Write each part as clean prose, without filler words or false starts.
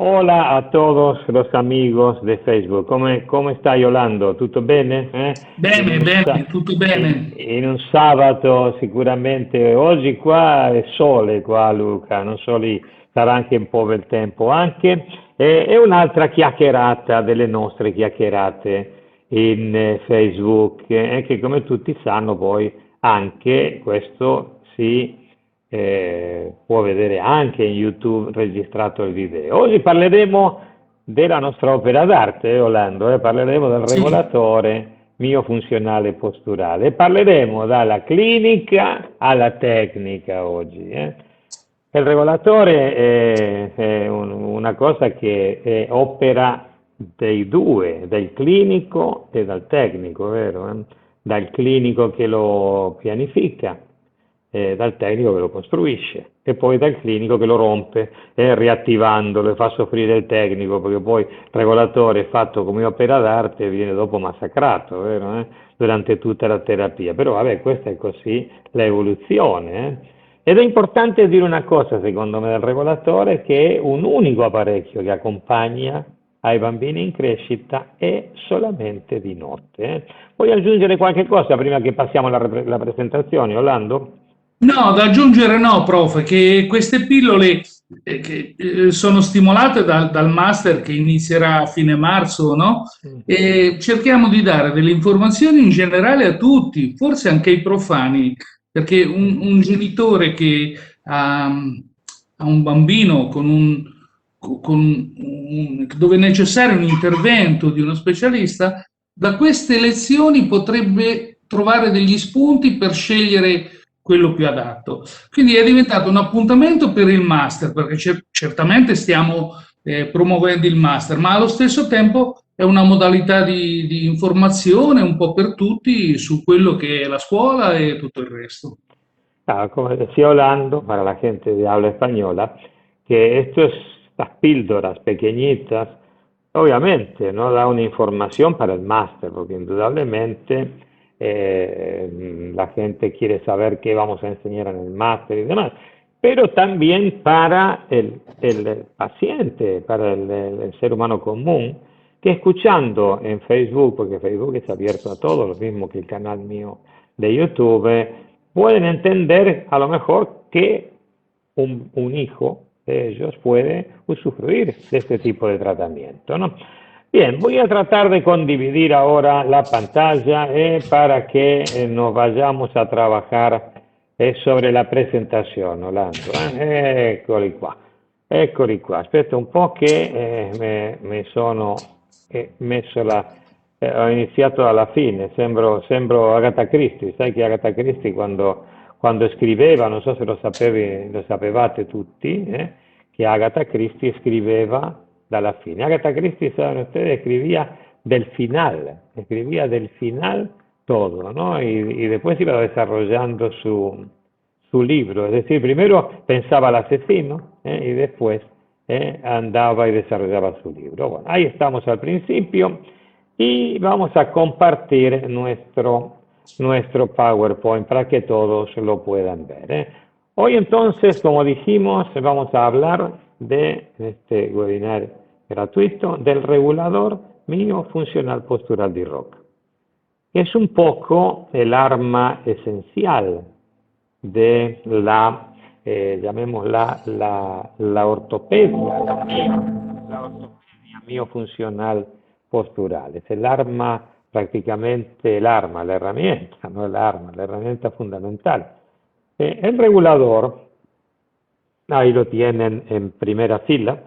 Hola a todos los amigos de Facebook. Come stai Yolando? Tutto bene? Bene, bene, tutto bene. In un sabato sicuramente. Oggi qua è sole qua Luca, non so lì, sarà anche un po' bel tempo anche. E un'altra chiacchierata delle nostre chiacchierate in Facebook, che come tutti sanno poi anche questo si può vedere anche in YouTube registrato il video. Oggi parleremo della nostra opera d'arte, Orlando, parleremo del Sì, regolatore miofunzionale posturale e parleremo dalla clinica alla tecnica oggi. Il regolatore è una cosa che è opera dei due, del clinico e dal tecnico, vero? Dal clinico che lo pianifica, dal tecnico che lo costruisce e poi dal clinico che lo rompe, riattivandolo e fa soffrire il tecnico, perché poi il regolatore fatto come opera d'arte viene dopo massacrato, vero? Durante tutta la terapia. Però vabbè, questa è così l'evoluzione. Ed è importante dire una cosa, secondo me, del regolatore, che è un unico apparecchio che accompagna ai bambini in crescita e solamente di notte. Vuoi aggiungere qualche cosa prima che passiamo alla presentazione, Orlando? no, da aggiungere no, prof, che queste pillole che, sono stimolate dal master che inizierà a fine marzo, no? E cerchiamo di dare delle informazioni in generale a tutti, forse anche ai profani, perché un genitore che ha un bambino dove è necessario un intervento di uno specialista, da queste lezioni potrebbe trovare degli spunti per scegliere quello più adatto. Quindi è diventato un appuntamento per il master, perché certamente stiamo promuovendo il master, ma allo stesso tempo è una modalità di informazione un po' per tutti su quello che è la scuola e tutto il resto. Ah, como decía Orlando, para la gente de habla española, que estas píldoras pequeñitas, obviamente, no da una información para el máster, porque indudablemente la gente quiere saber qué vamos a enseñar en el máster y demás, pero también para el paciente, para el ser humano común, que escuchando en Facebook, porque Facebook es abierto a todos, lo mismo que el canal mío de YouTube, pueden entender a lo mejor que un hijo de ellos puede usufruir de este tipo de tratamiento, ¿no? Bien, voy a tratar de condividir ahora la pantalla para que nos vayamos a trabajar sobre la presentazione, Orlando. Eccoli qua. Aspetta un po' che mi sono messo ho iniziato alla fine, sembro Agatha Christie, sai che Agatha Christie quando scriveva, non so se lo sapevate tutti, che Agatha Christie scriveva dalla fine. Agatha Christie, saben ustedes, escribía del final todo, ¿no? Y después iba desarrollando su libro, es decir, primero pensaba al asesino y después andaba y desarrollaba su libro. Bueno, ahí estamos al principio y vamos a compartir nuestro PowerPoint para que todos lo puedan ver. Hoy entonces, como dijimos, vamos a hablar de este webinar gratuito del regulador miofuncional postural di Rock. Es un poco el arma esencial de llamémosla, la ortopedia, la ortopedia miofuncional postural. Es el arma, prácticamente el arma, la herramienta, no el arma, la herramienta fundamental. El regulador, ahí lo tienen en primera fila,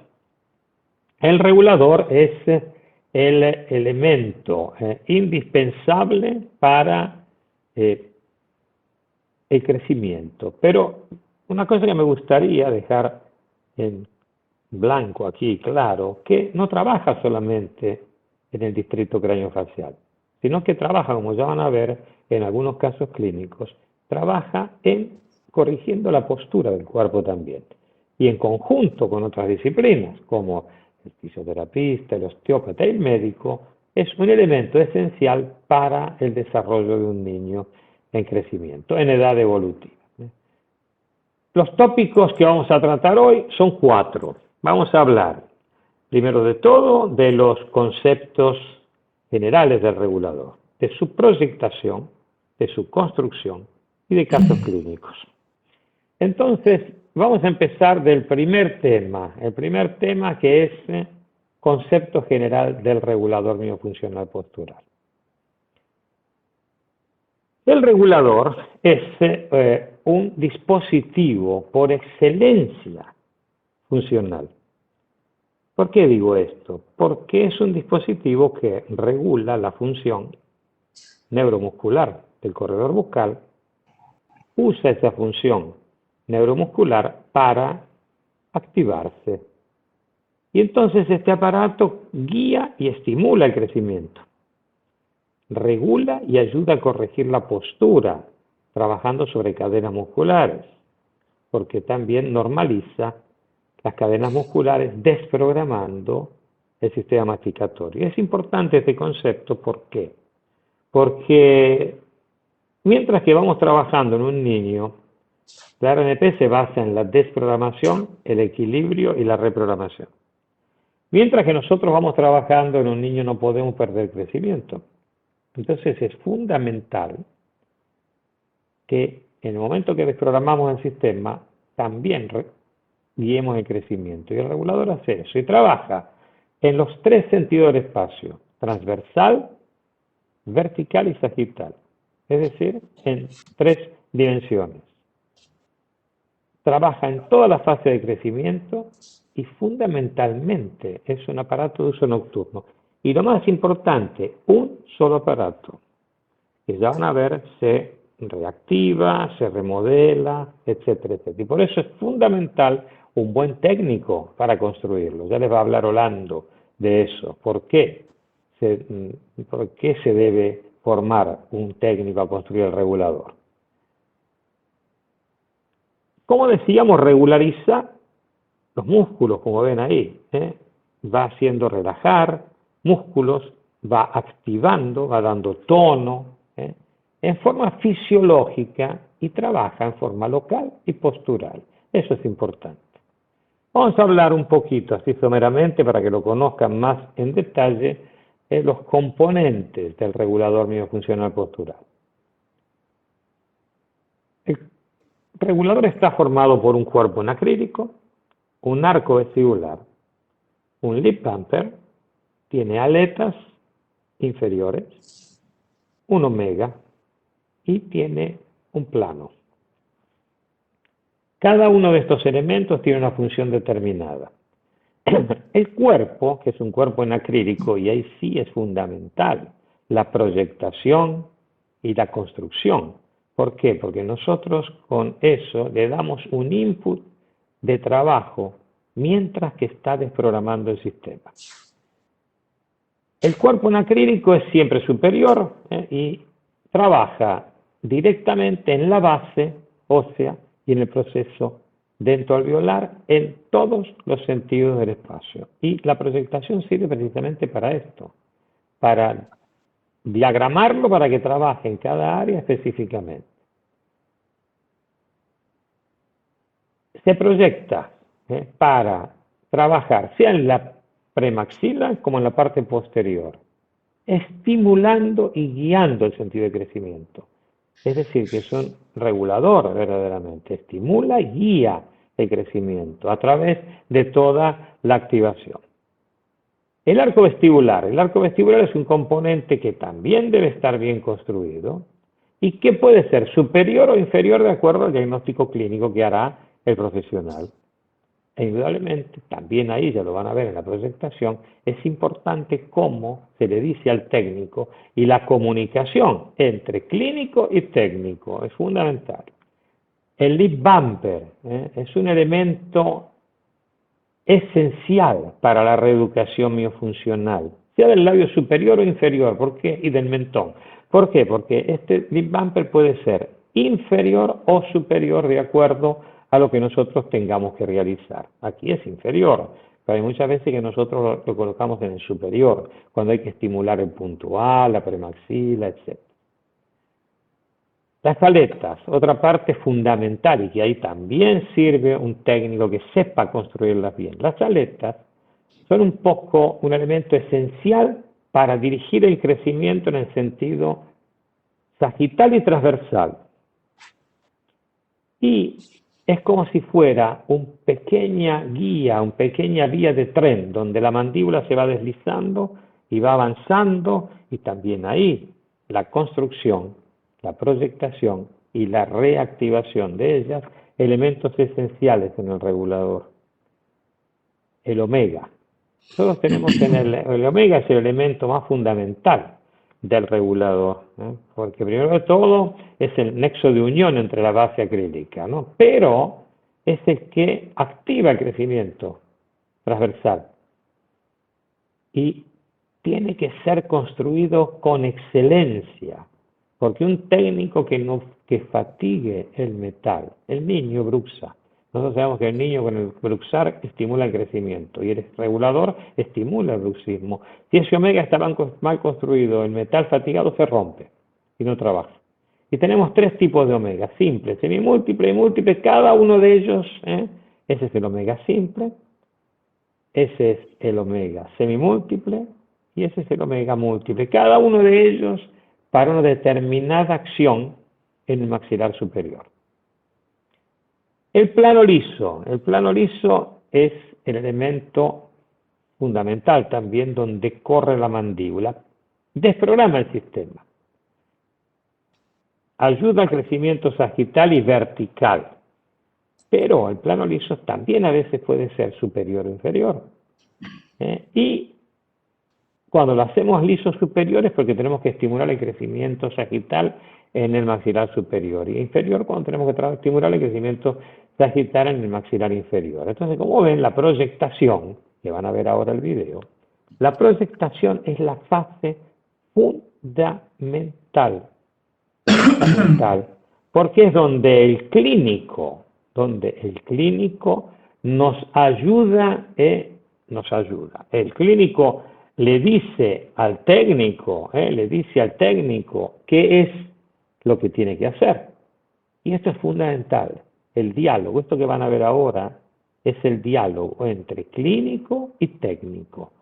el regulador es el elemento indispensable para el crecimiento. Pero una cosa que me gustaría dejar en blanco aquí, claro, que no trabaja solamente en el distrito craneofacial, sino que trabaja, como ya van a ver, en algunos casos clínicos, trabaja en corrigiendo la postura del cuerpo también. Y en conjunto con otras disciplinas, como el fisioterapista, el osteópata y el médico, es un elemento esencial para el desarrollo de un niño en crecimiento, en edad evolutiva. Los tópicos que vamos a tratar hoy son 4. Vamos a hablar primero de todo, de los conceptos generales del regulador, de su proyectación, de su construcción y de casos clínicos. Entonces, vamos a empezar del primer tema, el primer tema que es concepto general del regulador miofuncional postural. El regulador es un dispositivo por excelencia funcional. ¿Por qué digo esto? Porque es un dispositivo que regula la función neuromuscular del corredor bucal, usa esa función neuromuscular para activarse. Y entonces este aparato guía y estimula el crecimiento. Regula y ayuda a corregir la postura, trabajando sobre cadenas musculares, porque también normaliza las cadenas musculares desprogramando el sistema masticatorio. Es importante este concepto, ¿por qué? Porque mientras que vamos trabajando en un niño, la RNP se basa en la desprogramación, el equilibrio y la reprogramación. Mientras que nosotros vamos trabajando en un niño no podemos perder crecimiento. Entonces es fundamental que en el momento que desprogramamos el sistema, también guiemos el crecimiento. Y el regulador hace eso y trabaja en los tres sentidos del espacio: transversal, vertical y sagital. Es decir, en tres dimensiones. Trabaja en toda la fase de crecimiento y fundamentalmente es un aparato de uso nocturno. Y lo más importante, un solo aparato, que ya van a ver, se reactiva, se remodela, etcétera, etcétera. Y por eso es fundamental un buen técnico para construirlo. Ya les va a hablar Orlando de eso. ¿Por qué se debe formar un técnico a construir el regulador? Como decíamos, regulariza los músculos, como ven ahí, va haciendo relajar músculos, va activando, va dando tono, en forma fisiológica y trabaja en forma local y postural. Eso es importante. Vamos a hablar un poquito, así someramente, para que lo conozcan más en detalle, los componentes del regulador miofuncional postural. El regulador está formado por un cuerpo en acrílico, un arco vestibular, un lip bumper, tiene aletas inferiores, un omega y tiene un plano. Cada uno de estos elementos tiene una función determinada. El cuerpo, que es un cuerpo en acrílico, y ahí sí es fundamental la proyectación y la construcción. ¿Por qué? Porque nosotros con eso le damos un input de trabajo mientras que está desprogramando el sistema. El cuerpo en acrílico es siempre superior y trabaja directamente en la base ósea y en el proceso dentoalveolar en todos los sentidos del espacio. Y la proyectación sirve precisamente para esto, para diagramarlo para que trabaje en cada área específicamente. Se proyecta para trabajar sea en la premaxila como en la parte posterior, estimulando y guiando el sentido de crecimiento. Es decir, que es un regulador verdaderamente, estimula y guía el crecimiento a través de toda la activación. El arco vestibular es un componente que también debe estar bien construido y que puede ser superior o inferior de acuerdo al diagnóstico clínico que hará el profesional. E indudablemente, también ahí ya lo van a ver en la proyectación, es importante cómo se le dice al técnico y la comunicación entre clínico y técnico es fundamental. El lip bumper es un elemento esencial para la reeducación miofuncional, sea del labio superior o inferior, ¿por qué? Y del mentón. ¿Por qué? Porque este lip bumper puede ser inferior o superior de acuerdo a lo que nosotros tengamos que realizar. Aquí es inferior, pero hay muchas veces que nosotros lo colocamos en el superior, cuando hay que estimular el punto A, la premaxila, etc. Las aletas, otra parte fundamental y que ahí también sirve un técnico que sepa construirlas bien. Las aletas son un poco un elemento esencial para dirigir el crecimiento en el sentido sagital y transversal. Y es como si fuera una pequeña guía, una pequeña vía de tren, donde la mandíbula se va deslizando y va avanzando, y también ahí la construcción, la proyectación y la reactivación de ellas, elementos esenciales en el regulador. El omega. Todos tenemos en el omega es el elemento más fundamental del regulador, ¿no? Porque primero de todo es el nexo de unión entre la base acrílica, ¿no? Pero es el que activa el crecimiento transversal y tiene que ser construido con excelencia, porque un técnico que fatigue el metal, el niño bruxa. Nosotros sabemos que el niño con el bruxar estimula el crecimiento y el regulador estimula el bruxismo. Si ese omega está mal construido, el metal fatigado se rompe y no trabaja. Y tenemos tres tipos de omega: simple, semimúltiple y múltiple. Cada uno de ellos, ese es el omega simple, ese es el omega semimúltiple y ese es el omega múltiple. Cada uno de ellos para una determinada acción en el maxilar superior. El plano liso es el elemento fundamental también donde corre la mandíbula, desprograma el sistema, ayuda al crecimiento sagital y vertical, pero el plano liso también a veces puede ser superior o inferior. Y cuando lo hacemos liso superior es porque tenemos que estimular el crecimiento sagital en el maxilar superior, y inferior cuando tenemos que estimular el crecimiento sagital en el maxilar inferior. Entonces, como ven, la proyectación, que van a ver ahora el video, la proyectación es la fase fundamental, porque es donde el clínico nos ayuda. El clínico le dice al técnico qué es lo que tiene que hacer. Y esto es fundamental, el diálogo. Esto que van a ver ahora es el diálogo entre clínico y técnico.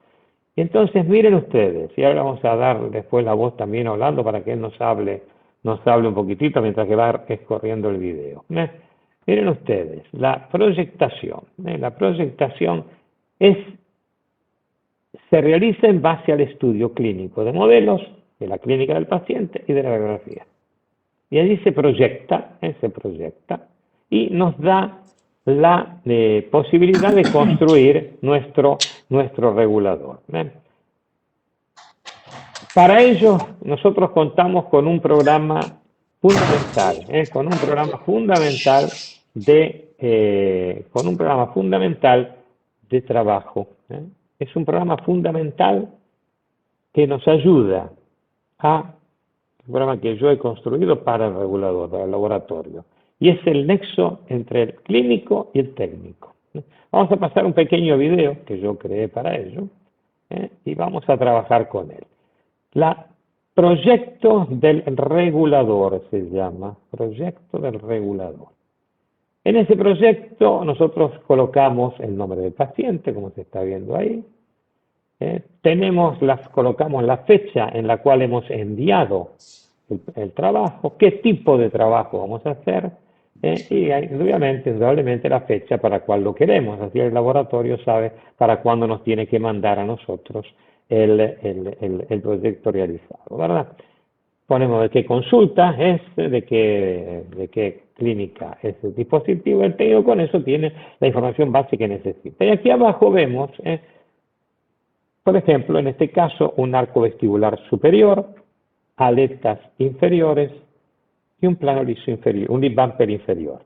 Y entonces miren ustedes, y ahora vamos a dar después la voz también a Orlando para que él nos hable un poquitito mientras que va escorriendo el video. Miren ustedes, la proyectación. La proyectación se realiza en base al estudio clínico de modelos, de la clínica del paciente y de la radiografía. Y allí se proyecta y nos da la posibilidad de construir nuestro regulador. Para ello, nosotros contamos con un programa fundamental, de trabajo. Es un programa fundamental que nos ayuda un programa que yo he construido para el regulador, para el laboratorio, y es el nexo entre el clínico y el técnico. Vamos a pasar un pequeño video que yo creé para ello, y vamos a trabajar con él. Proyecto del regulador se llama, proyecto del regulador. En ese proyecto nosotros colocamos el nombre del paciente, como se está viendo ahí. Colocamos la fecha en la cual hemos enviado el trabajo, qué tipo de trabajo vamos a hacer, y obviamente, indudablemente, la fecha para cuál lo queremos. Así el laboratorio sabe para cuándo nos tiene que mandar a nosotros el proyecto realizado, ¿verdad? Ponemos de qué consulta es, de qué clínica es el dispositivo. El técnico con eso tiene la información básica que necesita. Y aquí abajo vemos, por ejemplo, en este caso, un arco vestibular superior, aletas inferiores y un plano liso inferior, un lip bumper inferior.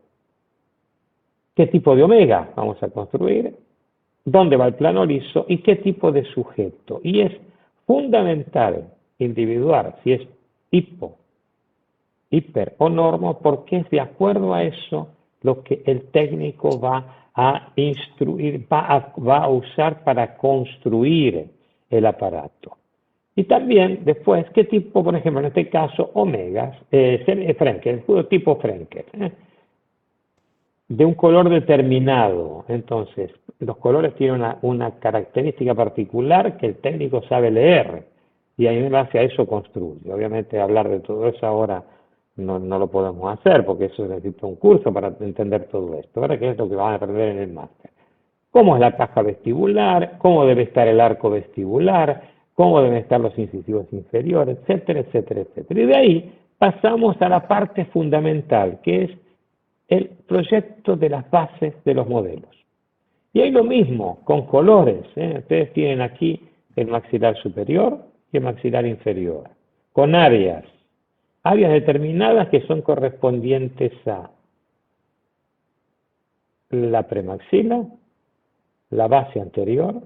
¿Qué tipo de omega vamos a construir? ¿Dónde va el plano liso? ¿Y qué tipo de sujeto? Y es fundamental individuar si es hipo, hiper o normo, porque es de acuerdo a eso lo que el técnico va a instruir, va a usar para construir el aparato. Y también después, qué tipo, por ejemplo, en este caso, omegas, Frenkel, el tipo Frenkel. de un color determinado. Entonces, los colores tienen una característica particular que el técnico sabe leer y ahí en base a eso construye. Obviamente hablar de todo eso ahora no lo podemos hacer porque eso necesita un curso para entender todo esto. ¿Verdad? Que es lo que van a aprender en el máster. ¿Cómo es la caja vestibular? ¿Cómo debe estar el arco vestibular? ¿Cómo deben estar los incisivos inferiores? Etcétera, etcétera, etcétera. Y de ahí pasamos a la parte fundamental, que es el proyecto de las bases de los modelos. Y hay lo mismo con colores. Ustedes tienen aquí el maxilar superior y el maxilar inferior, con áreas determinadas que son correspondientes a la premaxila, la base anterior,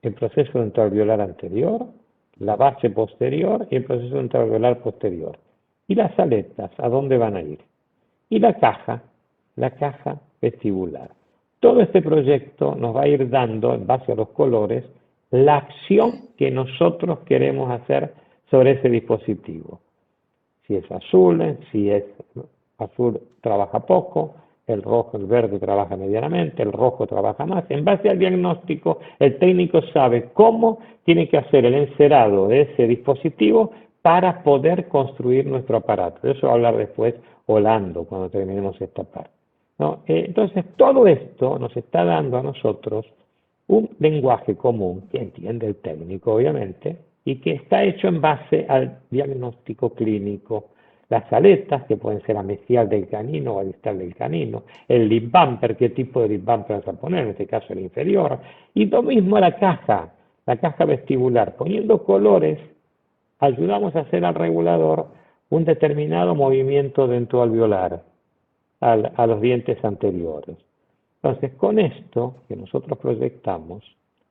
el proceso intraalveolar anterior, la base posterior y el proceso intraalveolar posterior. Y las aletas, ¿a dónde van a ir? Y la caja vestibular. Todo este proyecto nos va a ir dando, en base a los colores, la acción que nosotros queremos hacer sobre ese dispositivo. Si es azul, trabaja poco, el rojo, el verde trabaja medianamente, el rojo trabaja más. En base al diagnóstico, el técnico sabe cómo tiene que hacer el encerado de ese dispositivo para poder construir nuestro aparato. De eso va a hablar después Orlando cuando terminemos esta parte, ¿no? Entonces, todo esto nos está dando a nosotros un lenguaje común que entiende el técnico, obviamente, y que está hecho en base al diagnóstico clínico. Las aletas, que pueden ser amecial del canino o distal del canino, el lip bumper, qué tipo de lip bumper vas a poner, en este caso el inferior, y lo mismo la caja vestibular. Poniendo colores, ayudamos a hacer al regulador un determinado movimiento dentro alveolar a los dientes anteriores. Entonces, con esto que nosotros proyectamos,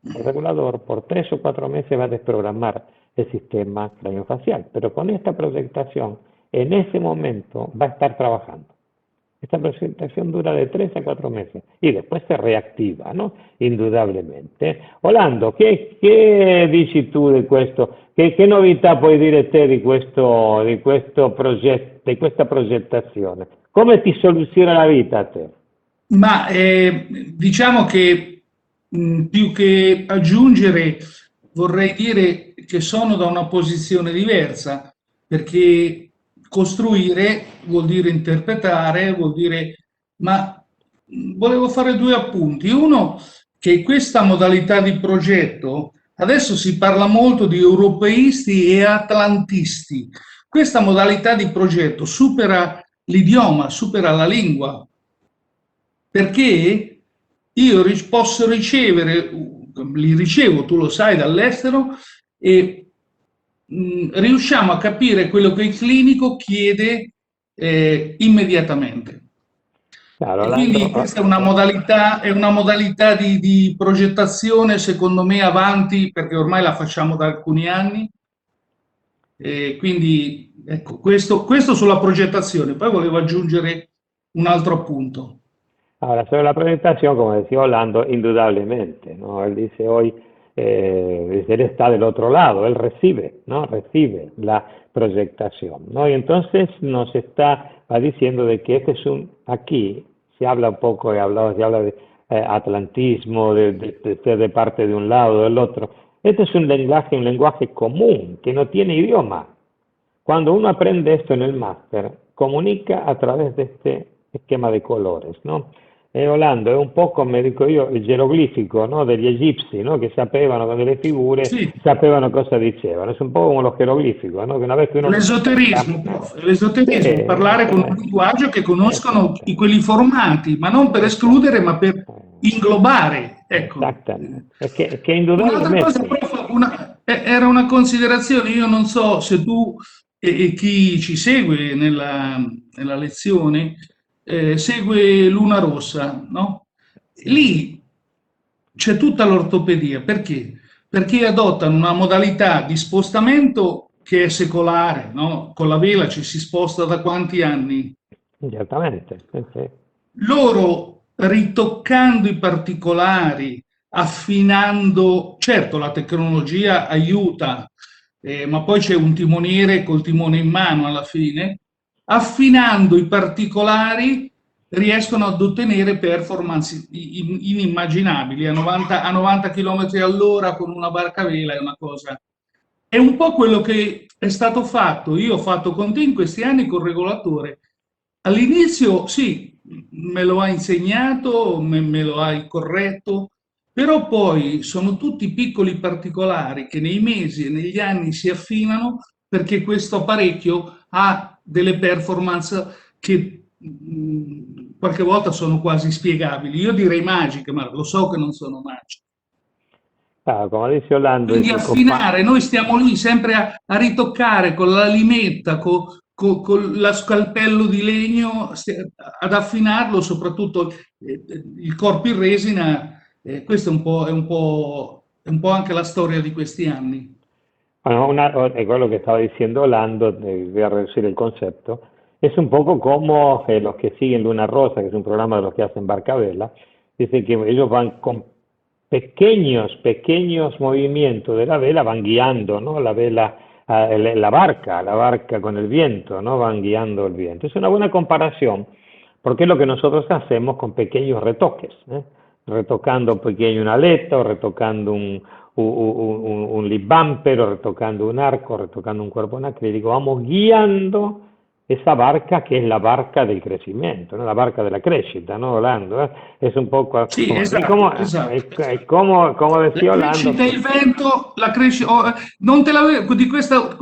el regulador por 3 o 4 meses va a desprogramar el sistema craneofacial, pero con esta proyectación, en ese momento va a estar trabajando. Esta proyectación dura de 3 a 4 meses y después se reattiva, ¿no? Indudablemente. Orlando, che dici tu di questo? Che novità puoi dire te di questa progettazione? Come ti soluziona la vita a te? Ma diciamo che più che aggiungere vorrei dire che sono da una posizione diversa, perché costruire vuol dire interpretare, vuol dire... Ma volevo fare 2 appunti. Uno, che questa modalità di progetto, adesso si parla molto di europeisti e atlantisti. Questa modalità di progetto supera l'idioma, supera la lingua, perché io posso ricevere, li ricevo, tu lo sai, dall'estero e riusciamo a capire quello che il clinico chiede immediatamente. Claro, E quindi questa è una modalità di progettazione secondo me avanti, perché ormai la facciamo da alcuni anni. E quindi ecco, questo sulla progettazione. Poi volevo aggiungere un altro appunto. Ahora, sobre la presentación, como decía Orlando, indudablemente, ¿no? Él dice hoy, él está del otro lado, él recibe, ¿no? Recibe la proyectación, ¿no? Y entonces nos va diciendo de que aquí se habla un poco, se habla de atlantismo, de ser de parte de un lado o del otro. Este es un lenguaje común, que no tiene idioma. Cuando uno aprende esto en el máster, comunica a través de este esquema de colores, no? Orlando, è un po' come dico io il geroglifico, no? Degli egizi, no? Che sapevano con delle figure, Sì, sapevano cosa dicevano. È un po' come lo geroglifico, no? Che una vez che uno l'esoterismo, prof, l'esoterismo, parlare con un linguaggio che conoscono quelli formati, ma non per escludere, ma per inglobare. Ecco. Esattamente. Che Un'altra cosa, indudablemente. prof, era una considerazione, io non so se tu e chi ci segue nella lezione segue Luna Rossa, no? Lì c'è tutta l'ortopedia, perché? Perché adottano una modalità di spostamento che è secolare, no? Con la vela ci si sposta da quanti anni? Certamente. Sì. Loro ritoccando i particolari, affinando, certo la tecnologia aiuta, ma poi c'è un timoniere col timone in mano alla fine, affinando i particolari riescono ad ottenere performance inimmaginabili a 90 km all'ora con una barca a vela. È un po' quello che è stato fatto, io ho fatto con te in questi anni col regolatore. All'inizio sì, me lo ha insegnato, me lo hai corretto, però poi sono tutti piccoli particolari che nei mesi e negli anni si affinano perché questo apparecchio ha delle performance che qualche volta sono quasi spiegabili. Io direi magiche, ma lo so che non sono magiche. Ah, come dice Orlando, Quindi affinare, noi stiamo lì sempre a ritoccare con la limetta, con la scalpello di legno, ad affinarlo, soprattutto il corpo in resina. Questo è un po' anche la storia di questi anni. bueno, es lo que estaba diciendo Orlando, voy a reducir el concepto, es un poco como los que siguen Luna Rosa, que es un programa de los que hacen Barcavela, dicen que ellos van con pequeños movimientos de la vela, van guiando, ¿no? La vela, la barca con el viento, ¿no? Van guiando el viento. Es una buena comparación, porque es lo que nosotros hacemos con pequeños retoques, ¿eh? Retocando pequeño una aleta o retocando un lip bumper o retocando un arco, retocando un cuerpo en acrílico, vamos guiando esa barca que es la barca del crecimiento, ¿no? La barca de la crescita, ¿no? Orlando, ¿eh? Es un poco Sì, como, esatto, esatto. como La decía Orlando, crescita e il vento, non te l'avevo, di questa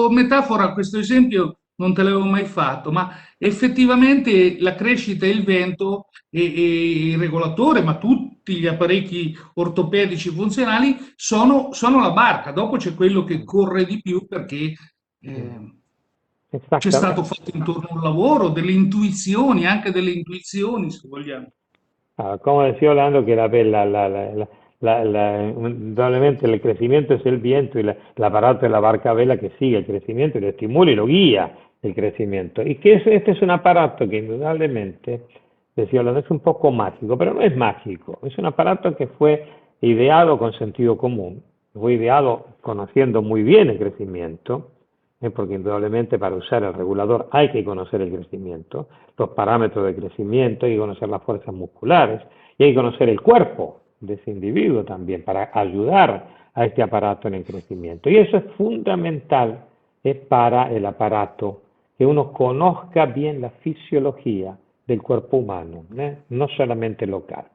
metafora, questo esempio non te l'avevo mai fatto, ma effettivamente la crescita e il vento e il regolatore, ma tutti gli apparecchi ortopedici funzionali sono la barca, dopo c'è quello che corre di più perché c'è exactamente. stato fatto intorno a un lavoro, delle intuizioni, anche delle intuizioni, se vogliamo. Ah, como decía Orlando, que indudablemente el crecimiento es el viento y el aparato es la barca a vela que sigue el crecimiento y lo estimula y lo guía el crecimiento. Y que este es un aparato que indudablemente, decía Orlando, es un poco mágico, pero no es mágico. Es un aparato que fue ideado con sentido común, fue ideado conociendo muy bien el crecimiento, porque indudablemente para usar el regulador hay que conocer el crecimiento, los parámetros de crecimiento, hay que conocer las fuerzas musculares y hay que conocer el cuerpo de ese individuo también para ayudar a este aparato en el crecimiento. Y eso es fundamental para el aparato, que uno conozca bien la fisiología del cuerpo humano, no solamente local.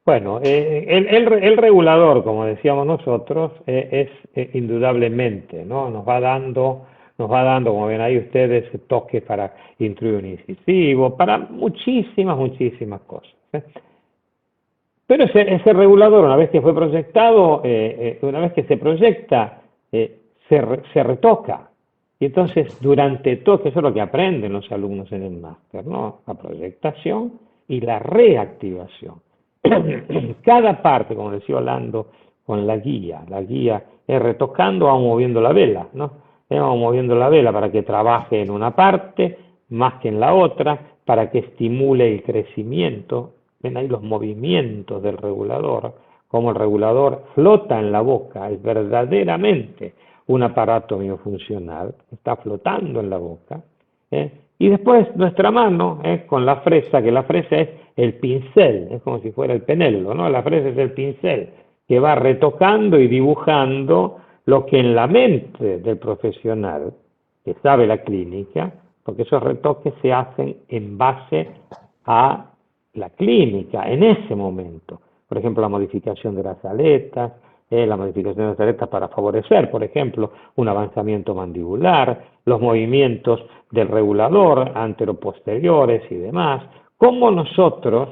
Bueno, el regulador, como decíamos nosotros, es indudablemente, ¿no? Nos va dando, como ven ahí ustedes, toques para introducir un incisivo, para muchísimas cosas, ¿eh? Pero ese regulador, una vez que fue proyectado, una vez que se proyecta, se retoca. Y entonces, durante todo, que eso es lo que aprenden los alumnos en el máster, ¿no? La proyectación y la reactivación. Cada parte, como decía Orlando, con la guía es retocando, vamos moviendo la vela, ¿no? Vamos moviendo la vela para que trabaje en una parte más que en la otra, para que estimule el crecimiento. Ven ahí los movimientos del regulador, como el regulador flota en la boca, es verdaderamente un aparato miofuncional, está flotando en la boca, ¿eh? Y después nuestra mano, con la fresa, que la fresa es el pincel, es como si fuera el penello, ¿no? La fresa es el pincel que va retocando y dibujando lo que en la mente del profesional, que sabe la clínica, porque esos retoques se hacen en base a la clínica, en ese momento. Por ejemplo, la modificación de las aletas, la modificación de las aletas para favorecer, por ejemplo, un avanzamiento mandibular, los movimientos del regulador anteroposteriores y demás, cómo nosotros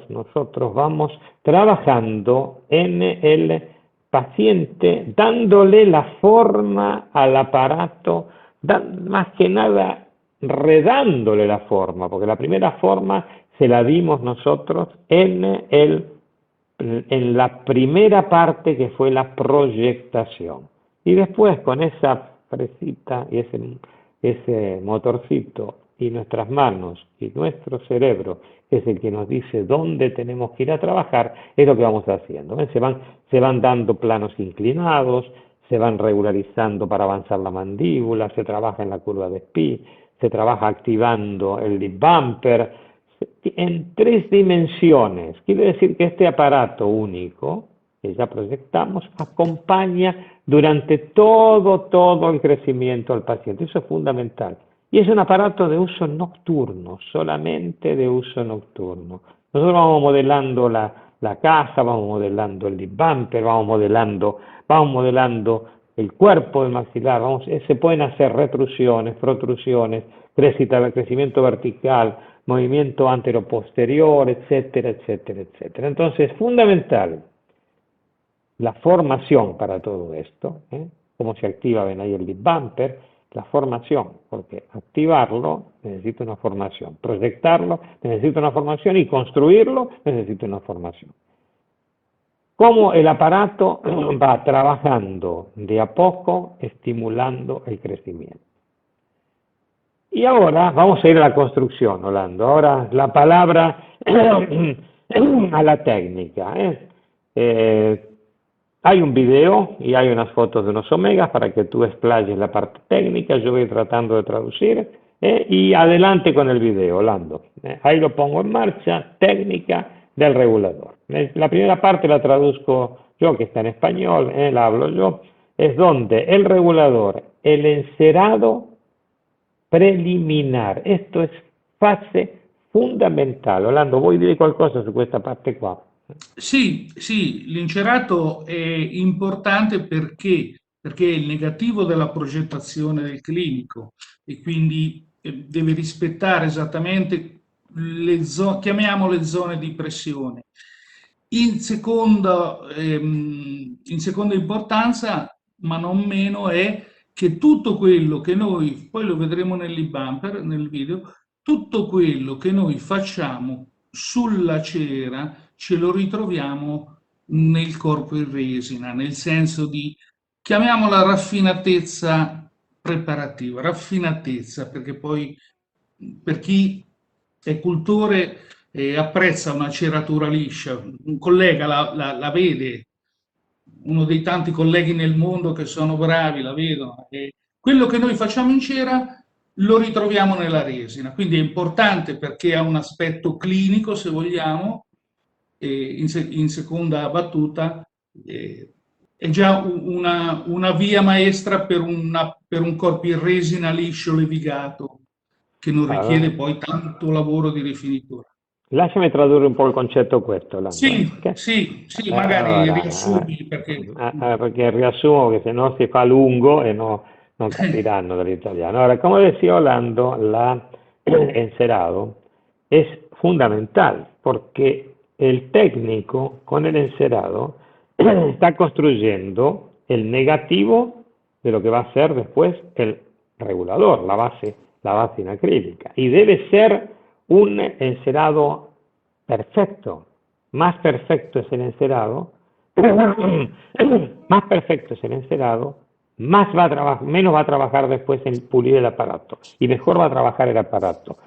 vamos trabajando en el paciente, dándole la forma al aparato, más que nada redándole la forma, porque la primera forma se la dimos nosotros en la primera parte que fue la proyectación. Y después con esa fresita y ese motorcito y nuestras manos y nuestro cerebro, que es el que nos dice dónde tenemos que ir a trabajar, es lo que vamos haciendo. Se van dando planos inclinados, se van regularizando para avanzar la mandíbula, se trabaja en la curva de Spee, se trabaja activando el lip bumper, en 3 dimensiones. Quiere decir que este aparato único que ya proyectamos acompaña durante todo el crecimiento al paciente. Eso es fundamental. Y es un aparato de uso nocturno, solamente de uso nocturno. Nosotros vamos modelando la casa, vamos modelando el lip bumper, vamos modelando el cuerpo del maxilar, se pueden hacer retrusiones, protrusiones, crecimiento vertical, movimiento anteroposterior, etcétera, etcétera, etcétera. Entonces es fundamental la formación para todo esto, cómo se activa, ven ahí el lip bumper, la formación, porque activarlo necesita una formación, proyectarlo necesita una formación y construirlo necesita una formación. Cómo el aparato va trabajando de a poco, estimulando el crecimiento. Y ahora vamos a ir a la construcción, Orlando. Ahora la palabra a la técnica. Hay un video y hay unas fotos de unos omegas para que tú explayes la parte técnica. Yo voy tratando de traducir. Y adelante con el video, Orlando. Ahí lo pongo en marcha, técnica del regulador. La primera parte la traduzco yo, que está en español, la hablo yo, es donde el regulador, el encerado preliminar, esto es fase fundamental. Orlando, vuoi dire qualcosa su questa parte qua? Sì, sì, l'incerato è importante perché è il negativo della progettazione del clinico e quindi deve rispettare esattamente le zone, chiamiamole zone di pressione. In seconda importanza, ma non meno, è che tutto quello che noi, poi lo vedremo nell'e-bumper, nel video, tutto quello che noi facciamo sulla cera ce lo ritroviamo nel corpo in resina, nel senso di, chiamiamola raffinatezza preparativa, raffinatezza, perché poi per chi è cultore apprezza una ceratura liscia, un collega la vede, uno dei tanti colleghi nel mondo che sono bravi la vedono, e quello che noi facciamo in cera lo ritroviamo nella resina, quindi è importante perché ha un aspetto clinico, se vogliamo, in seconda battuta è già una via maestra per un corpo in resina liscio levigato che non Allora, richiede poi tanto lavoro di rifinitura. lasciami tradurre un po' il concetto questo, Orlando. Sì, Okay? sì, sì, magari Allora, riassumi perché... perché riassumo che se no si fa lungo e no, non capiranno dell'italiano. Ahora, como decía Orlando, la encerado es fundamental porque el técnico con el encerado está construyendo el negativo de lo que va a ser después el regulador, la base inacrílica. Y debe ser un encerado perfecto. Más perfecto es el encerado, más perfecto es el encerado, menos va a trabajar después en pulir el aparato y mejor va a trabajar el aparato.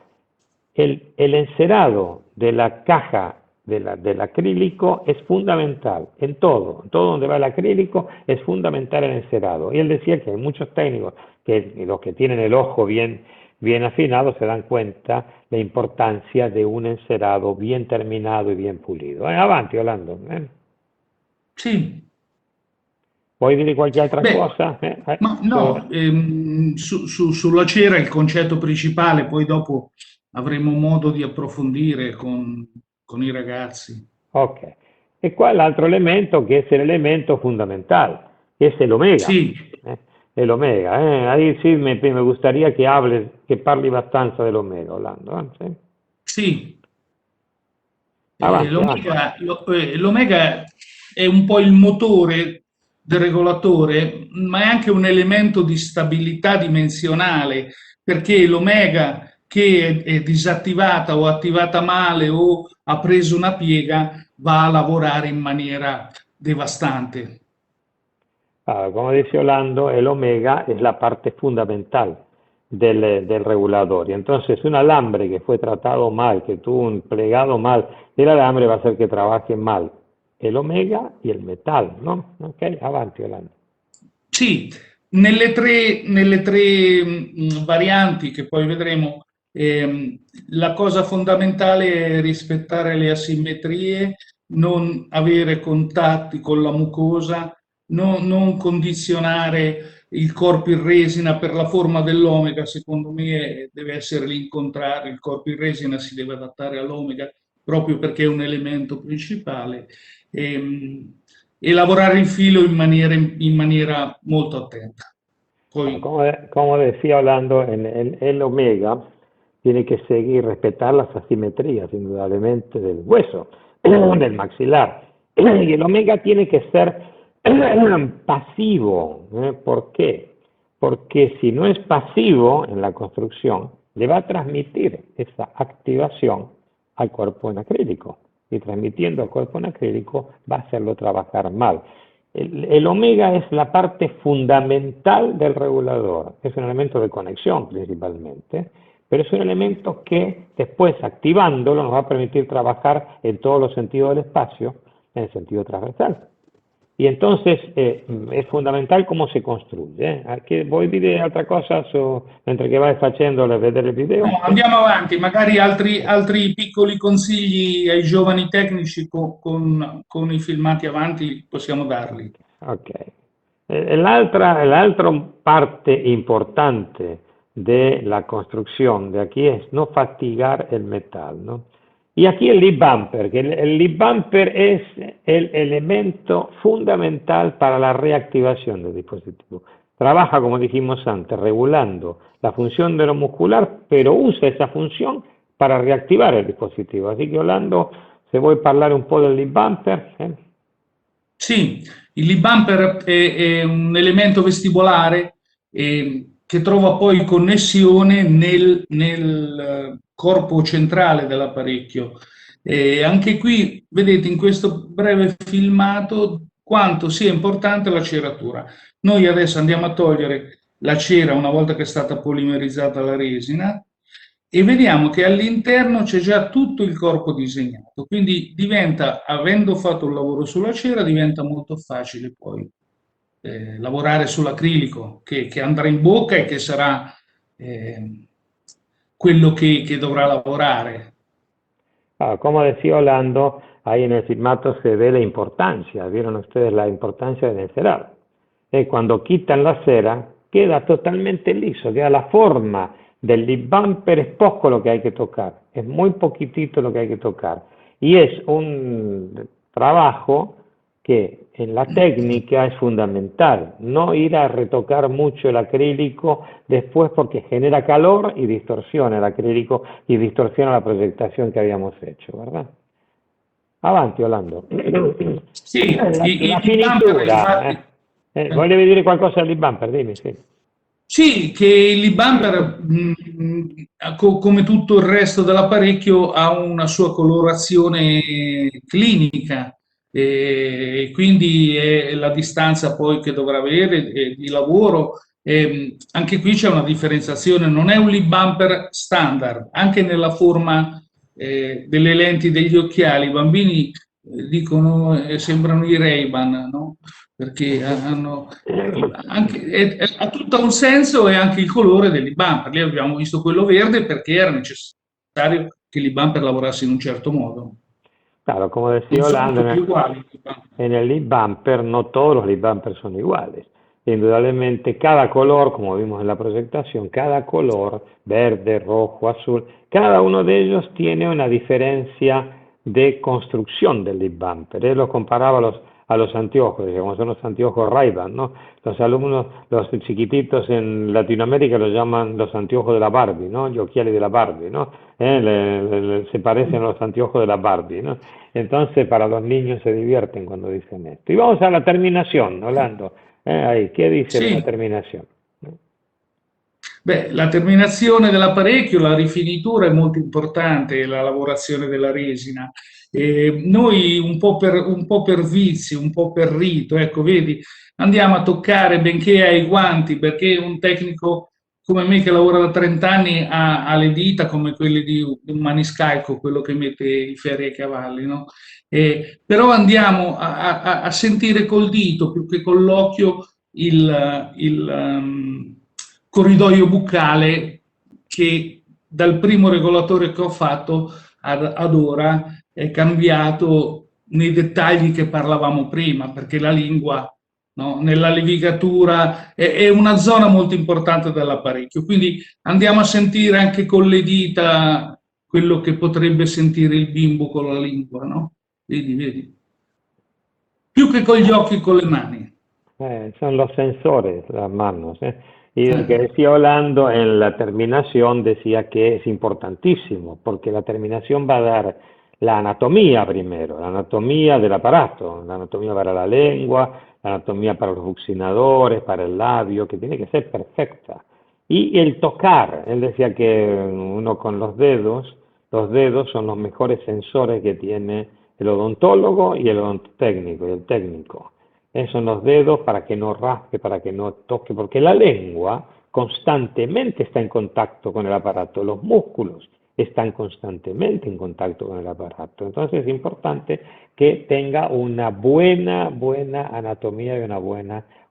El encerado de la caja del acrílico es fundamental en todo donde va el acrílico es fundamental el encerado. Y él decía que hay muchos técnicos que los que tienen el ojo bien afinado se dan cuenta la importancia de un encerado bien terminado y bien pulido. Avanti, Orlando. Sì. Vuoi dire qualche altra Beh, cosa? ma no, sulla cera il concetto principale, poi dopo avremo modo di approfondire con i ragazzi. Ok. E qua l'altro elemento che è l'elemento fondamentale, che è l'omega. Sì, El omega. Ahí sí me gustaría que parli abbastanza dell'omega, Orlando. ¿Sí? sì. Avanti, avanti. L'omega è un po' il motore del regolatore, ma è anche un elemento di stabilità dimensionale, perché l'omega che è disattivata o attivata male o ha preso una piega va a lavorare in maniera devastante. Como dice Orlando, el omega es la parte fundamental del regulador. Y entonces un alambre que fue tratado mal, que tuvo un plegado mal del alambre, va a hacer que trabaje mal el omega y el metal, ¿no? Ok, avanti, Orlando. Sì, nelle tre varianti che poi vedremo, La cosa fondamentale è rispettare le asimmetrie, non avere contatti con la mucosa, non condizionare il corpo in resina per la forma dell'omega. Secondo me deve essere l'incontrario, il corpo in resina si deve adattare all'omega proprio perché è un elemento principale, e lavorare il filo in maniera molto attenta. Ah, Poi, como decía Orlando, el omega tiene que seguir, respetar las asimetrías, indudablemente, del hueso, del maxilar. Y el omega tiene que ser pasivo. ¿Por qué? Porque si no es pasivo en la construcción, le va a transmitir esa activación al cuerpo en acrílico. Y transmitiendo al cuerpo en acrílico va a hacerlo trabajar mal. El omega es la parte fundamental del regulador, es un elemento de conexión principalmente, pero es un elemento que después activándolo nos va a permitir trabajar en todos los sentidos del espacio, en el sentido transversal. Y entonces è fondamentale come si costruisce. Che vuoi dire altra cosa mentre che vai facendo a vedere il video? no, andiamo avanti, magari altri piccoli consigli ai giovani tecnici con i filmati avanti possiamo darli. Ok. La otra parte importante de la construcción de aquí es no fatigar el metal, ¿no? Y aquí el lead bumper, que el lead bumper es el elemento fundamental para la reactivación del dispositivo. Trabaja, como dijimos antes, regulando la función de lo muscular, pero usa esa función para reactivar el dispositivo. Así que, Orlando, se vuoi parlare un po' del lead bumper? Sì, il lip bumper è un elemento vestibolare che trova poi connessione nel corpo centrale dell'apparecchio. Anche qui vedete in questo breve filmato quanto sia importante la ceratura. Noi adesso andiamo a togliere la cera una volta che è stata polimerizzata la resina e vediamo che all'interno c'è già tutto il corpo disegnato, quindi diventa, avendo fatto un lavoro sulla cera, diventa molto facile poi lavorare sull'acrilico che andrà in bocca e che sarà quello che dovrà lavorare. Ah, como decía Orlando, ahí en el filmato se ve la importancia, vieron ustedes la importancia del encerar. Cuando quitan la cera, queda totalmente liso, queda la forma del lip bumper, es poco lo que hay que tocar, es muy poquitito lo que hay que tocar. Y es un trabajo que en la técnica es fundamental, no ir a retocar mucho el acrílico después porque genera calor y distorsiona el acrílico y distorsiona la proyectación que habíamos hecho, ¿verdad? Avanti, Orlando. Sì, La i bumper finitura, infatti. volevi dire qualcosa del bumper, dimmi, sì. Sì, che il lip bumper, come tutto il resto dell'apparecchio, ha una sua colorazione clinica, e quindi è la distanza poi che dovrà avere di lavoro. Anche qui c'è una differenziazione, non è un lip bumper standard, anche nella forma delle lenti degli occhiali. I bambini dicono sembrano i Ray-Ban, no? Perché ha tutto un senso e anche il colore dell'I bumper. Lì abbiamo visto quello verde perché era necessario che l'I bumper lavorasse in un certo modo. Claro, como Non decía sono Orlando, tutti uguali. en el lip bumper no todos los lip bumpers son iguales. Indudablemente cada color, como vimos en la proyectación, cada color, verde, rojo, azul, cada uno de ellos tiene una diferencia de construcción del lip bumper. Él los comparaba a los anteojos, como son los anteojos Ray-Ban, ¿no? Los alumnos, los chiquititos en Latinoamérica los llaman los anteojos de la Barbie, ¿no? Gli occhiali de la Barbie, ¿no? Se parecen a los anteojos de la Barbie, ¿no? Entonces, para los niños se divierten cuando dicen esto. Y vamos a la terminación, Orlando. Ahí, ¿qué dice de la Sì, terminación? beh, la terminazione dell'apparecchio, la rifinitura è molto importante, la lavorazione della resina. Noi un po' per vizio, un po' per rito, ecco, vedi, andiamo a toccare, benché hai i guanti, perché un tecnico come me che lavora da 30 anni ha le dita come quelle di un maniscalco, quello che mette i ferri ai cavalli, no? Però andiamo a sentire col dito più che con l'occhio il corridoio buccale che dal primo regolatore che ho fatto ad ora è cambiato nei dettagli che parlavamo prima, perché la lingua, no, nella levigatura è una zona molto importante dell'apparecchio, quindi andiamo a sentire anche con le dita quello che potrebbe sentire il bimbo con la lingua, no? Vedi, vedi. Più che con gli occhi, con le mani. Son los sensores, las manos. Y el que Eh, decía Orlando en la terminación decía que es importantísimo, porque la terminación va a dar la anatomía primero, la anatomía del aparato, la anatomía para la lengua, la anatomía para los buccinadores, para el labio, que tiene que ser perfecta. Y el tocar, él decía que uno con los dedos son los mejores sensores que tiene el odontólogo y el odontotécnico y el técnico. Son los dedos para que no raspe, para que no toque, porque la lengua constantemente está en contacto con el aparato, los músculos están constantemente en contacto con el aparato. Entonces es importante que tenga una buena anatomía y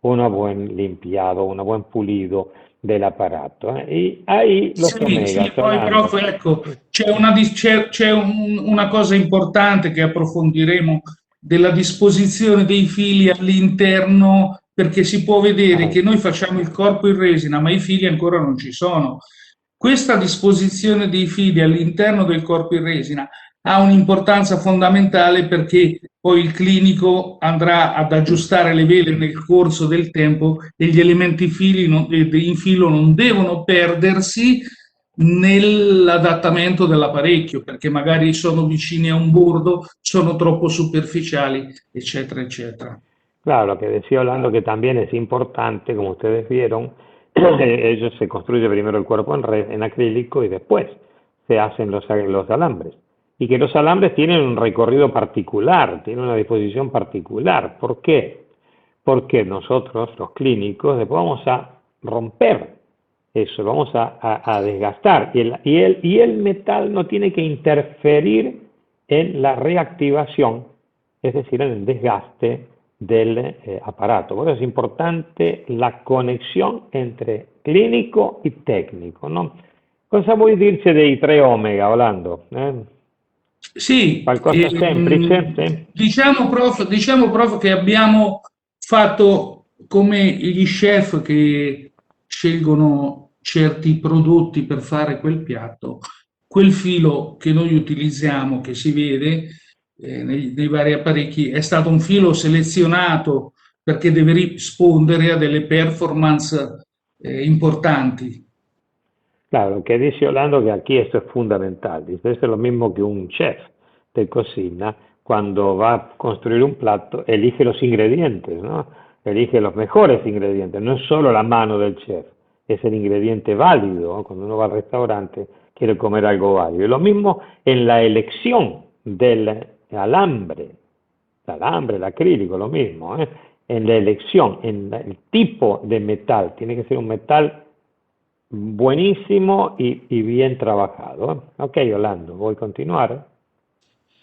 una buen limpiado, un buen pulido del aparato. Y ahí los Sì, omegas, sì, poi prof, Orlando. ecco, c'è una cosa importante che approfondiremo della disposizione dei fili all'interno, perché si può vedere Ah, che noi facciamo il corpo in resina, ma i fili ancora non ci sono. Questa disposizione dei fili all'interno del corpo in resina ha un'importanza fondamentale perché poi il clinico andrà ad aggiustare le vele nel corso del tempo e gli elementi in filo non devono perdersi nell'adattamento dell'apparecchio perché magari sono vicini a un bordo, sono troppo superficiali, eccetera, eccetera. claro, lo que decía Orlando que también es importante, como ustedes vieron, ellos se construye primero el cuerpo en acrílico y después se hacen los alambres. Y que los alambres tienen un recorrido particular, tienen una disposición particular. ¿Por qué? Porque nosotros, los clínicos, después vamos a romper eso, vamos a desgastar. Y el metal no tiene que interferir en la reactivación, es decir, en el desgaste del aparato. Por eso es importante la conexión entre clinico y tecnico, no? Cosa vuoi dirci dei 3 omega, Orlando? Sì, Qualcosa semplice? Sì? diciamo, prof, che abbiamo fatto come gli chef che scelgono certi prodotti per fare quel piatto, quel filo che noi utilizziamo, che si vede nei vari apparecchi, è stato un filo selezionato perché deve rispondere a delle performance importanti. Claro, lo que dice Orlando que aquí esto es fundamental. Dice, esto es lo mismo que un chef de cocina cuando va a construir un plato, elige los ingredientes, ¿no? Elige los mejores ingredientes. No es solo la mano del chef, es el ingrediente válido, ¿no? Cuando uno va al restaurante quiere comer algo válido. Y lo mismo en la elección del alambre, el alambre, el acrílico, lo mismo, ¿eh? En la elección, el tipo de metal, tiene que ser un metal buenísimo y bien trabajado. Ok, Orlando, vuoi continuare?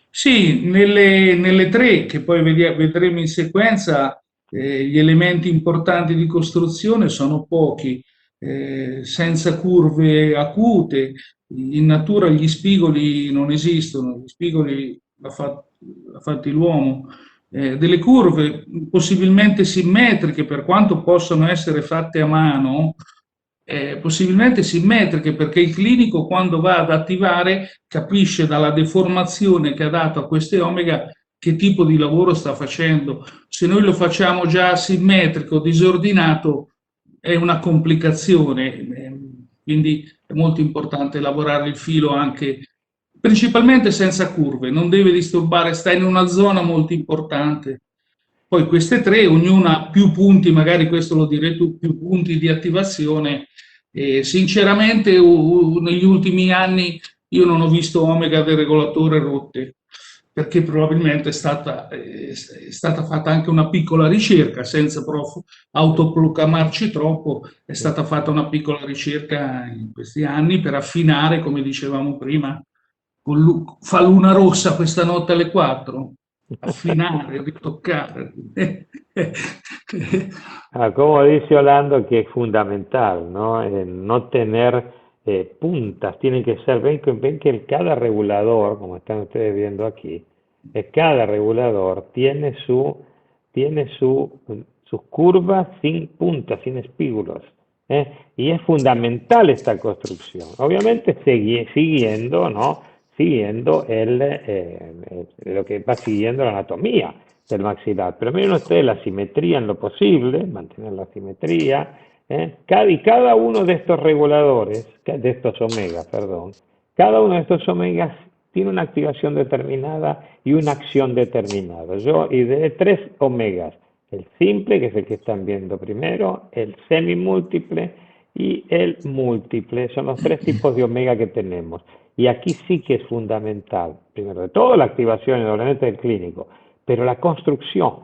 Sì, nelle tre che poi vedremo in sequenza, gli elementi importanti di costruzione sono pochi, senza curve acute. In natura gli spigoli non esistono, gli spigoli l'ha fatti l'uomo. Delle curve possibilmente simmetriche, per quanto possono essere fatte a mano, possibilmente simmetriche, perché il clinico quando va ad attivare capisce dalla deformazione che ha dato a queste omega che tipo di lavoro sta facendo. Se noi lo facciamo già simmetrico, disordinato, è una complicazione, quindi è molto importante lavorare il filo anche principalmente senza curve, non deve disturbare, sta in una zona molto importante. Poi queste tre, ognuna ha più punti, magari questo lo direi tu, più punti di attivazione. E sinceramente, negli ultimi anni io non ho visto omega del regolatore rotte, perché probabilmente è stata fatta anche una piccola ricerca, senza autoproclamarci troppo, è stata fatta una piccola ricerca in questi anni per affinare, come dicevamo prima, fa luna rossa questa notte alle 4, affinare, ritoccare. Como dice Orlando, que es fundamental, ¿no? No tener puntas tienen que ser, ven que cada regulador, como están ustedes viendo aquí, cada regulador sus curvas sin puntas, sin espígulos. Y es fundamental esta construcción. Obviamente siguiendo, ¿no? Siguiendo lo que va siguiendo la anatomía del maxilar. Pero miren ustedes la simetría en lo posible, mantener la simetría. Cada uno de estos reguladores, de estos omegas, perdón, cada uno de estos omegas tiene una activación determinada y una acción determinada. Yo ideé 3 omegas: el simple, que es el que están viendo primero, el semimúltiple y el múltiple. Son los 3 tipos de omega que tenemos. Y aquí sí que es fundamental, primero de todo, la activación obviamente del clínico, pero la construcción,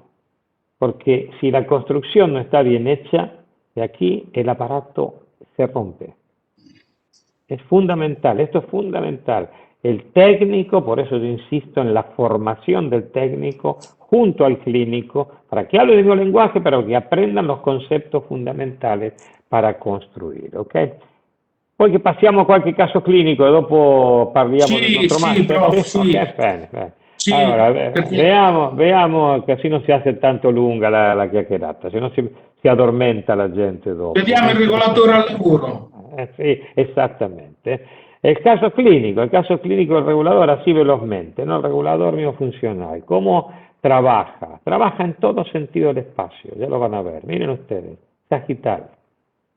porque si la construcción no está bien hecha, de aquí el aparato se rompe. Es fundamental, esto es fundamental. El técnico, por eso yo insisto en la formación del técnico junto al clínico, para que hable el mismo lenguaje, pero que aprendan los conceptos fundamentales para costruire, ok? Poi che passiamo a qualche caso clinico e dopo parliamo del Sì, nostro sì, master, prof, sì? sì, Ok, bene, bene. sì, Allora, perché vediamo, così non si hace tanto lunga la chiacchierata, se no si addormenta la gente dopo. vediamo il regolatore al lavoro. Sì, esattamente. El caso clínico del regulador, así velozmente, ¿no? El regulador miofuncional, ¿cómo trabaja? Trabaja en todo sentido del espacio, ya lo van a ver. Miren ustedes, sagital,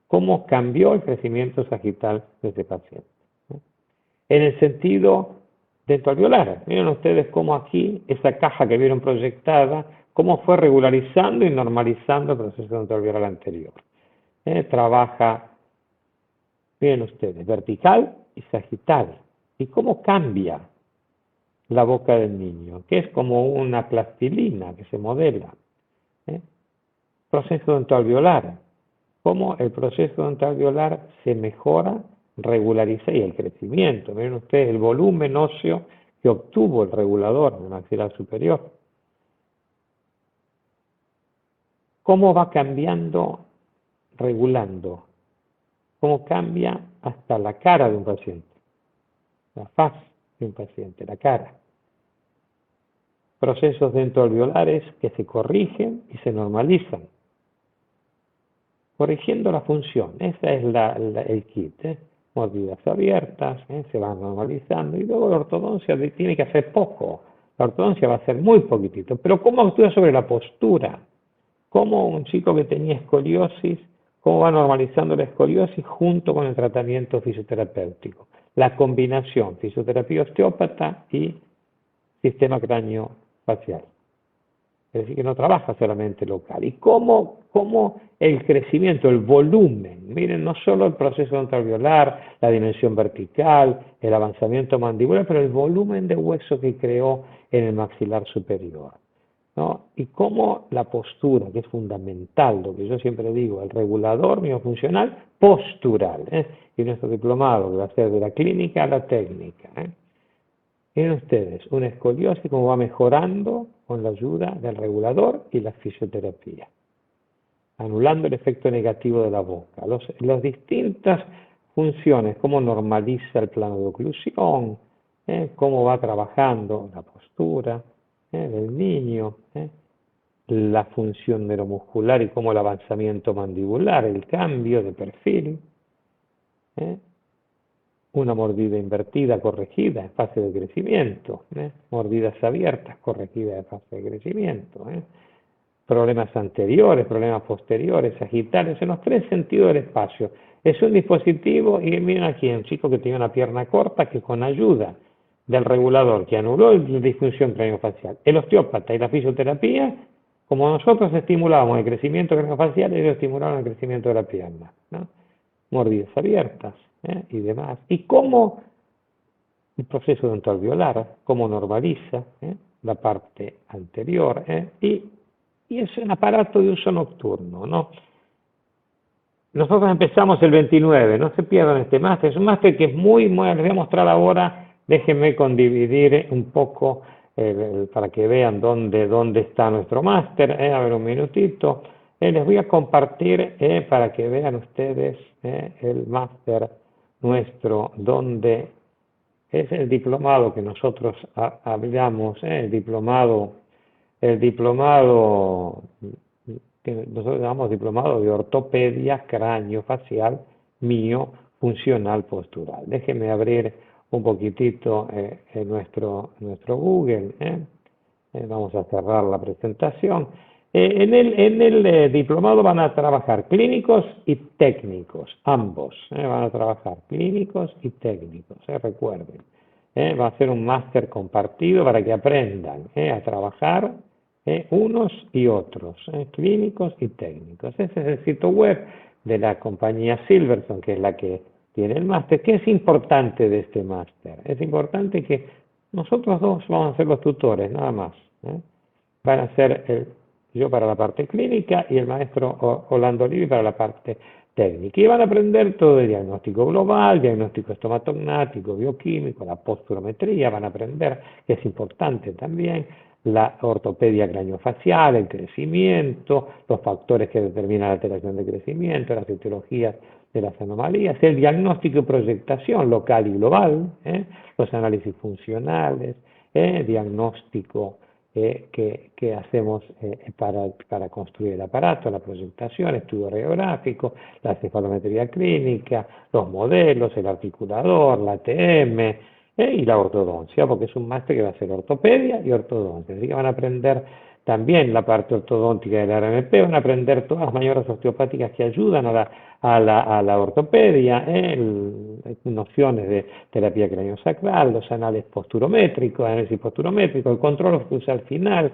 cómo cambió el crecimiento sagital de ese paciente. ¿No? En el sentido dentoalveolar, miren ustedes cómo aquí, esa caja que vieron proyectada, cómo fue regularizando y normalizando el proceso dentoalveolar anterior. Trabaja, miren ustedes, vertical y sagital. ¿Y cómo cambia la boca del niño? Que es como una plastilina que se modela. ¿Eh? Proceso dentoalveolar. Cómo el proceso dentoalveolar se mejora, regulariza y el crecimiento. Miren ustedes el volumen óseo que obtuvo el regulador en el maxilar superior. Cómo va cambiando, regulando. Cómo cambia hasta la cara de un paciente. La faz de un paciente, la cara. Procesos dentoalveolares que se corrigen y se normalizan. Corrigiendo la función, ese es el kit. Mordidas abiertas, se van normalizando y luego la ortodoncia tiene que hacer poco. La ortodoncia va a hacer muy poquitito. Pero ¿cómo actúa sobre la postura? ¿Cómo un chico que tenía escoliosis, cómo va normalizando la escoliosis junto con el tratamiento fisioterapéutico? La combinación fisioterapia osteópata y sistema cráneo-facial. Es decir, que no trabaja solamente local. ¿Y cómo el crecimiento, el volumen? Miren, no solo el proceso dentalveolar, la dimensión vertical, el avanzamiento mandibular, pero el volumen de hueso que creó en el maxilar superior, ¿no? Y cómo la postura, que es fundamental, lo que yo siempre digo, el regulador miofuncional postural. Y nuestro diplomado, que va a ser de la clínica a la técnica. Miren ustedes, una escoliosis como va mejorando con la ayuda del regulador y la fisioterapia, anulando el efecto negativo de la boca. Las distintas funciones, cómo normaliza el plano de oclusión, cómo va trabajando la postura del niño, la función neuromuscular y cómo el avanzamiento mandibular, el cambio de perfil, una mordida invertida corregida en fase de crecimiento, mordidas abiertas corregidas en fase de crecimiento, problemas anteriores, problemas posteriores, sagitales, en los 3 sentidos del espacio. Es un dispositivo, y miren aquí, un chico que tenía una pierna corta que con ayuda del regulador que anuló la disfunción craneofacial, el osteópata y la fisioterapia, como nosotros estimulábamos el crecimiento craneofacial, ellos estimularon el crecimiento de la pierna, ¿no? Mordidas abiertas y demás. Y cómo el proceso dentalveolar, cómo normaliza la parte anterior, y es un aparato de uso nocturno, ¿no? Nosotros empezamos el 29, no se pierdan este máster, es un máster que es muy, les voy a mostrar ahora, déjenme condividir un poco para que vean dónde está nuestro máster, a ver un minutito, les voy a compartir para que vean ustedes el máster donde es el diplomado que nosotros hablamos, el diplomado que nosotros llamamos diplomado de ortopedia craneofacial mío funcional postural. Déjeme abrir un poquitito nuestro Google. Vamos a cerrar la presentación. En el diplomado van a trabajar clínicos y técnicos, ambos. Van a trabajar clínicos y técnicos, recuerden. Va a ser un máster compartido para que aprendan a trabajar unos y otros, clínicos y técnicos. Ese es el sitio web de la compañía Silverson, que es la que tiene el máster. ¿Qué es importante de este máster? Es importante que nosotros dos vamos a ser los tutores, nada más. Van a ser yo para la parte clínica y el maestro Orlando Olivi para la parte técnica. Y van a aprender todo de diagnóstico global, diagnóstico estomatognático, bioquímico, la posturometría, van a aprender, que es importante también, la ortopedia craneofacial, el crecimiento, los factores que determinan la alteración de crecimiento, las etiologías de las anomalías, el diagnóstico y proyectación local y global, los análisis funcionales, diagnóstico que hacemos para construir el aparato, la proyectación, estudio radiográfico, la cefalometría clínica, los modelos, el articulador, la ATM y la ortodoncia, porque es un máster que va a ser ortopedia y ortodoncia. Así que van a aprender también la parte ortodóntica del RMP, van a aprender todas las maniobras osteopáticas que ayudan a la ortopedia, nociones de terapia craniosacral, los análisis posturométricos, el control occlusal final,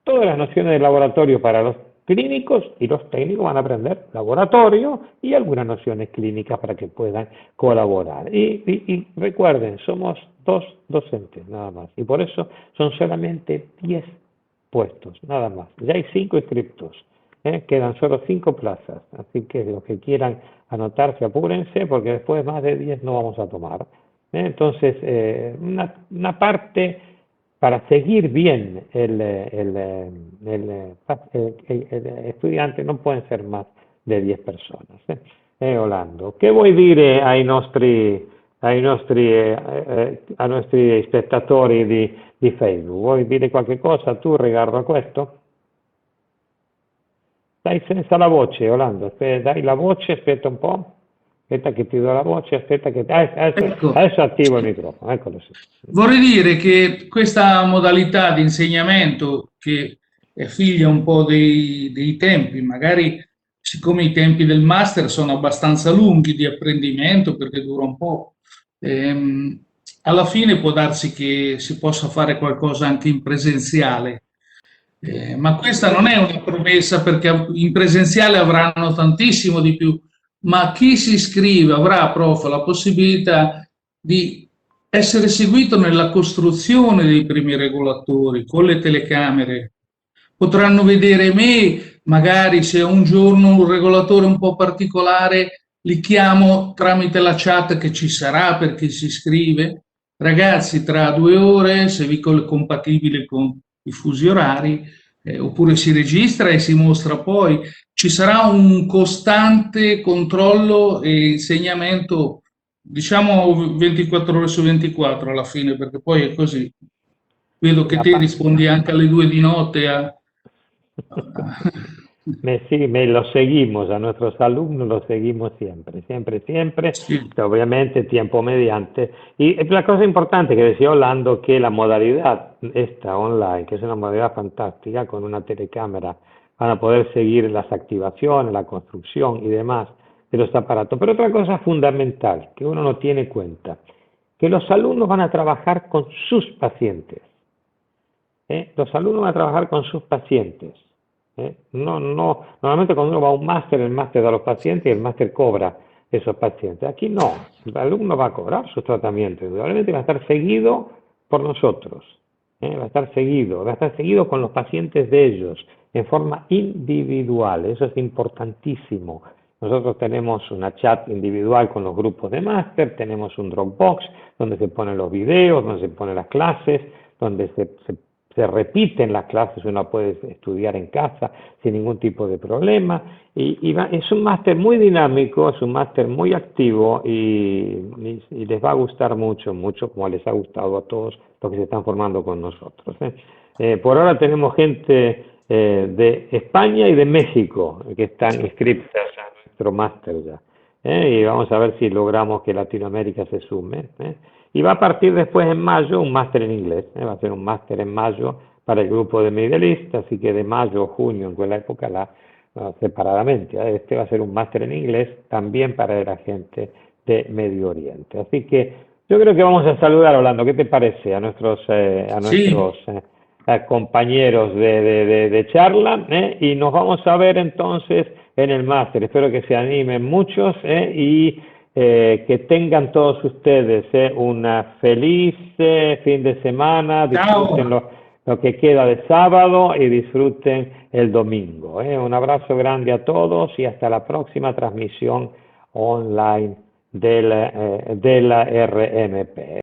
todas las nociones de laboratorio para los clínicos, y los técnicos van a aprender laboratorio y algunas nociones clínicas para que puedan colaborar. Y recuerden, somos dos docentes nada más, y por eso son solamente 10 puestos, nada más. Ya hay 5 inscriptos, quedan solo 5 plazas, así que los que quieran anotarse, apúrense, porque después más de 10 no vamos a tomar. Entonces, una parte para seguir bien el estudiante non pueden ser más de 10 personas. Orlando, che vuoi dire ai nostri spettatori di Facebook? Vuoi dire qualche cosa tu riguardo a questo? Dai senza la voce, Orlando, dai la voce, aspetta un po'. Aspetta che ti do la voce, aspetta che... Ecco, adesso attivo il microfono, eccolo sì. vorrei dire che questa modalità di insegnamento, che è figlia un po' dei tempi, magari siccome i tempi del master sono abbastanza lunghi di apprendimento perché dura un po', alla fine può darsi che si possa fare qualcosa anche in presenziale. Ma questa non è una promessa perché in presenziale avranno tantissimo di più, ma chi si iscrive avrà, prof, la possibilità di essere seguito nella costruzione dei primi regolatori con le telecamere. Potranno vedere me, magari se un giorno un regolatore un po' particolare li chiamo tramite la chat che ci sarà per chi si iscrive. Ragazzi, tra 2 ore, se vi è compatibile con i fusi orari, oppure si registra e si mostra poi. Ci sarà un costante controllo e insegnamento, diciamo 24 ore su 24 alla fine, perché poi è così. Vedo che te rispondi anche alle 2 di notte Sí, lo seguimos, a nuestros alumnos los seguimos siempre, siempre, siempre, Sì. obviamente tiempo mediante. Y la cosa importante que decía Orlando, que la modalidad esta online, que es una modalidad fantástica, con una telecámara, van a poder seguir las activaciones, la construcción y demás de los aparatos. Pero otra cosa fundamental que uno no tiene cuenta, que los alumnos van a trabajar con sus pacientes. Los alumnos van a trabajar con sus pacientes. Normalmente cuando uno va a un máster, el máster da a los pacientes y el máster cobra esos pacientes. Aquí no, el alumno va a cobrar sus tratamientos, probablemente va a estar seguido por nosotros, va a estar seguido con los pacientes de ellos, en forma individual, eso es importantísimo. Nosotros tenemos una chat individual con los grupos de máster, tenemos un Dropbox donde se ponen los videos, donde se ponen las clases, donde se repiten las clases, uno puede estudiar en casa sin ningún tipo de problema. Es un máster muy dinámico, es un máster muy activo y les va a gustar mucho, mucho como les ha gustado a todos los que se están formando con nosotros. Por ahora tenemos gente de España y de México que están inscritas a nuestro máster ya. Y vamos a ver si logramos que Latinoamérica se sume. Y va a partir después en mayo un máster en inglés. Va a ser un máster en mayo para el grupo de Middle East, así que de mayo o junio, en quella época separadamente. Este va a ser un máster en inglés también para la gente de Medio Oriente. Así que yo creo que vamos a saludar, Orlando, ¿qué te parece? A nuestros Sí, compañeros de charla, y nos vamos a ver entonces en el máster. Espero que se animen muchos, y que tengan todos ustedes una feliz fin de semana, disfruten ciao. lo que queda de sábado y disfruten el domingo. Un abrazo grande a todos y hasta la próxima transmisión online de la RMP.